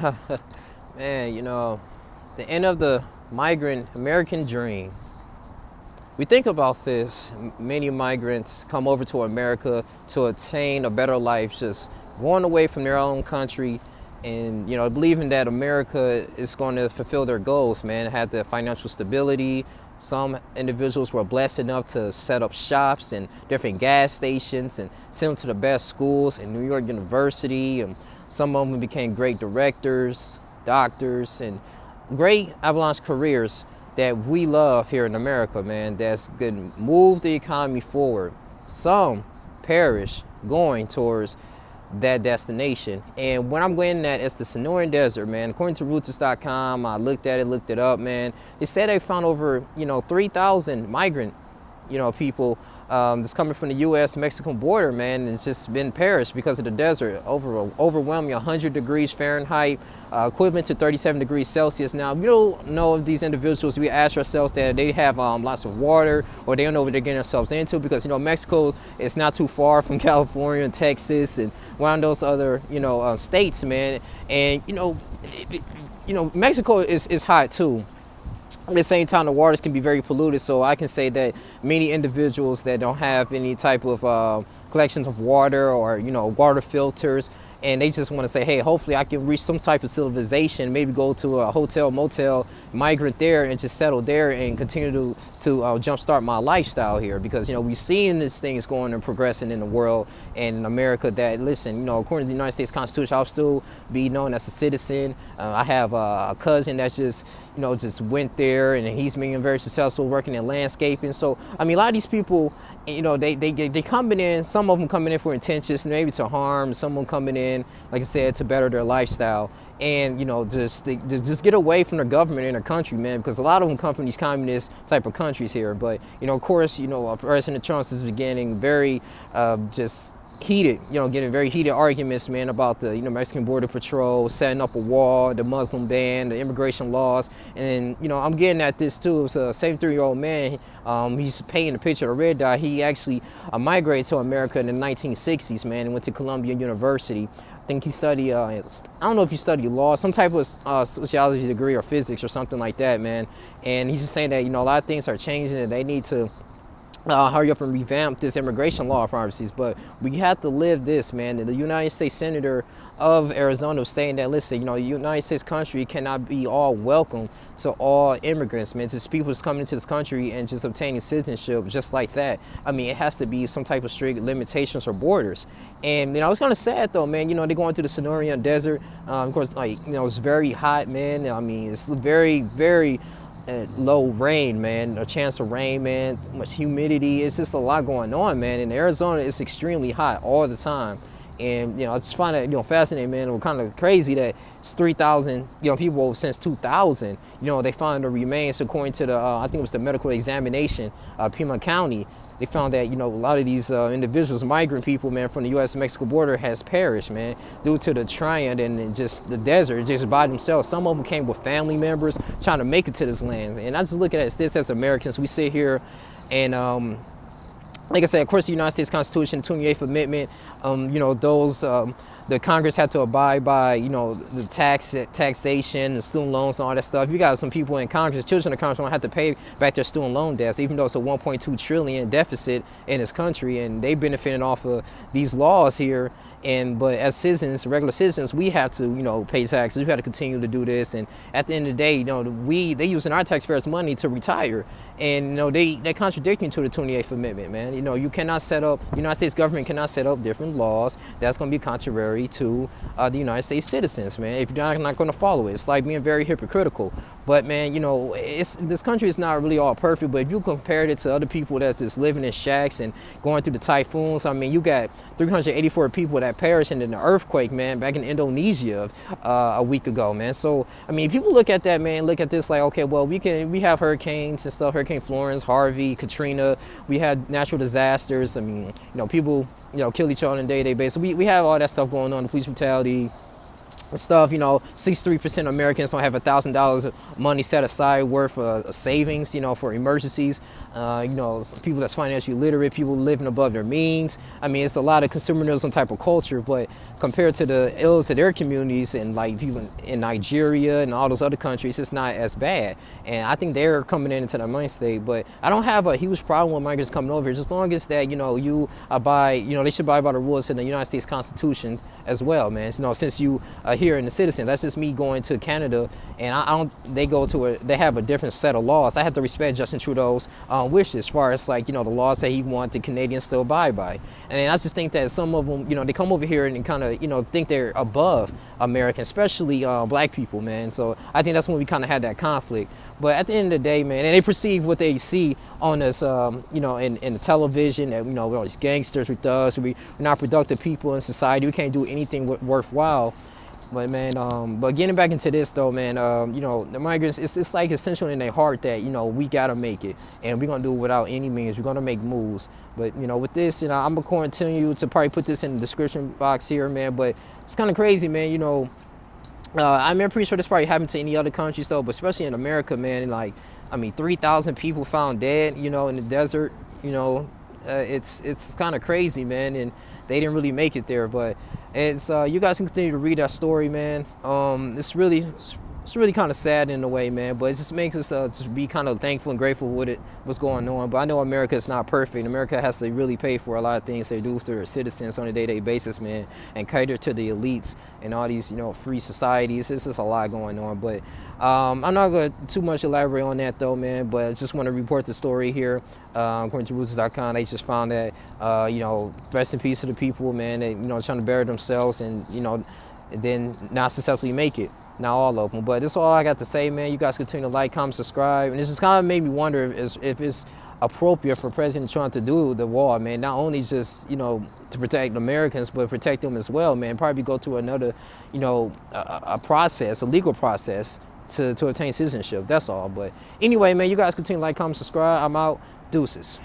Man, the end of the migrant American dream. We think about this. Many migrants come over to America to attain a better life, just going away from their own country and, believing that America is going to fulfill their goals, man. Have the financial stability. Some individuals were blessed enough to set up shops and different gas stations and send them to the best schools in New York University. And some of them became great directors, doctors, and great avalanche careers that we love here in America, man, that's going to move the economy forward. Some perish going towards that destination. And when I'm going at, it's the Sonoran Desert, man. According to Reuters.com, I looked it up, man. They said they found over, 3,000 migrant, people that's coming from the U.S.-Mexican border, man, and it's just been perished because of the desert. Overwhelming 100 degrees Fahrenheit, equivalent to 37 degrees Celsius. Now, we don't know if these individuals, we ask ourselves that they have lots of water, or they don't know what they're getting themselves into, because, Mexico is not too far from California and Texas and one of those other, states, man. And, Mexico is hot, too. At the same time, the waters can be very polluted, so I can say that many individuals that don't have any type of collections of water or, water filters, and they just want to say, hey, hopefully I can reach some type of civilization, maybe go to a hotel, motel, migrant there, and just settle there and continue to jumpstart my lifestyle here. Because, we've seen this thing is going and progressing in the world and in America that, listen, according to the United States Constitution, I'll still be known as a citizen. I have a cousin that's just went there, and he's being very successful working in landscaping. So, a lot of these people, they coming in, some of them coming in for intentions, maybe to harm, some of them coming in, like I said, to better their lifestyle. And, just get away from their government and their country, man, because a lot of them come from these communist type of countries here. But, of course, President Trump is beginning very just heated, getting very heated arguments, man, about the, Mexican Border Patrol, setting up a wall, the Muslim ban, the immigration laws. And, I'm getting at this too. It was a 73-year-old man. He's painting a picture of a red dot. He actually migrated to America in the 1960s, man, and went to Columbia University. I think he studied, I don't know if he studied law, some type of sociology degree or physics or something like that, man. And he's just saying that, a lot of things are changing and they need to hurry up and revamp this immigration law policies. But we have to live this, man. The United States Senator of Arizona was saying that, listen, the United States country cannot be all welcome to all immigrants, man. Just people just coming into this country and just obtaining citizenship just like that. It has to be some type of strict limitations or borders. And, it's kind of sad, though, man. They're going through the Sonoran Desert. Of course, it's very hot, man. It's very, very low rain, man, a chance of rain, man, much humidity. It's just a lot going on, man. In Arizona, it's extremely hot all the time. And, I just find that, fascinating, man. It's kind of crazy that it's 3,000, people since 2000, they found the remains according to the, I think it was the medical examination, Pima County. They found that, a lot of these individuals, migrant people, man, from the U.S.-Mexico border has perished, man, due to the triad and just the desert, just by themselves. Some of them came with family members trying to make it to this land. And I just look at this as Americans. We sit here and, like I said, of course, the United States Constitution, the 28th Amendment, those, the Congress had to abide by, the taxation, the student loans and all that stuff. You got some people in Congress, children of Congress don't have to pay back their student loan debts, even though it's a 1.2 trillion deficit in this country, and they benefiting off of these laws here. But as citizens, regular citizens, we have to, pay taxes. We have to continue to do this. And at the end of the day, they using our taxpayers' money to retire. And, they contradicting to the 28th Amendment, man. You cannot set up, the United States government cannot set up different laws that's going to be contrary to the United States citizens, man, if you're not going to follow it. It's like being very hypocritical. But, man, this country is not really all perfect. But if you compare it to other people that's just living in shacks and going through the typhoons, you got 384 people that perished in an earthquake, man, back in Indonesia a week ago, man. So, people look at that, man, look at this like, okay, well, we have hurricanes and stuff, Hurricane Florence, Harvey, Katrina. We had natural disasters. People, kill each other on a day-to-day basis. We have all that stuff going on, the police brutality, stuff. 63% of Americans don't have $1,000 of money set aside worth of savings, for emergencies. People that's financially literate, people living above their means. I mean, it's a lot of consumerism type of culture, but compared to the ills of their communities and like people in Nigeria and all those other countries, it's not as bad. And I think they're coming into the mind state. But I don't have a huge problem with migrants coming over here, just as long as that you abide. They should abide by the rules in the United States Constitution as well, man. Since you are here in the citizen, that's just me going to Canada, and I don't. They have a different set of laws. I have to respect Justin Trudeau's wishes, as far as like the laws that he wanted Canadians to abide by. And I just think that some of them, they come over here and kind of think they're above Americans, especially black people, man. So I think that's when we kind of had that conflict. But at the end of the day, man, and they perceive what they see on us, in the television, that we're all these gangsters with us, we're not productive people in society, we can't do anything worthwhile. But man, but getting back into this though, man, the migrants, it's like essential in their heart that we gotta make it, and we're gonna do it without any means. We're gonna make moves. But with this, I'm gonna continue to probably put this in the description box here, man. But it's kind of crazy, man. I'm pretty sure this probably happened to any other countries though, but especially in America, man. Like, 3,000 people found dead, in the desert. It's kind of crazy, man, and they didn't really make it there. But it's you guys can continue to read that story, man. It's really kind of sad in a way, man, but it just makes us just be kind of thankful and grateful with what's going on. But I know America is not perfect. America has to really pay for a lot of things they do with their citizens on a day-to-day basis, man, and cater to the elites and all these, free societies. It's just a lot going on. But I'm not going to too much elaborate on that, though, man, but I just want to report the story here. According to Reuters.com, they just found that, rest in peace to the people, man, they, trying to bury themselves and then not successfully make it. Not all of them, but that's all I got to say, man. You guys continue to like, comment, subscribe, and it just kind of made me wonder if it's appropriate for President Trump to do the wall, man. Not only just to protect Americans, but protect them as well, man. Probably go to another, a process, a legal process to obtain citizenship. That's all. But anyway, man, you guys continue to like, comment, subscribe. I'm out. Deuces.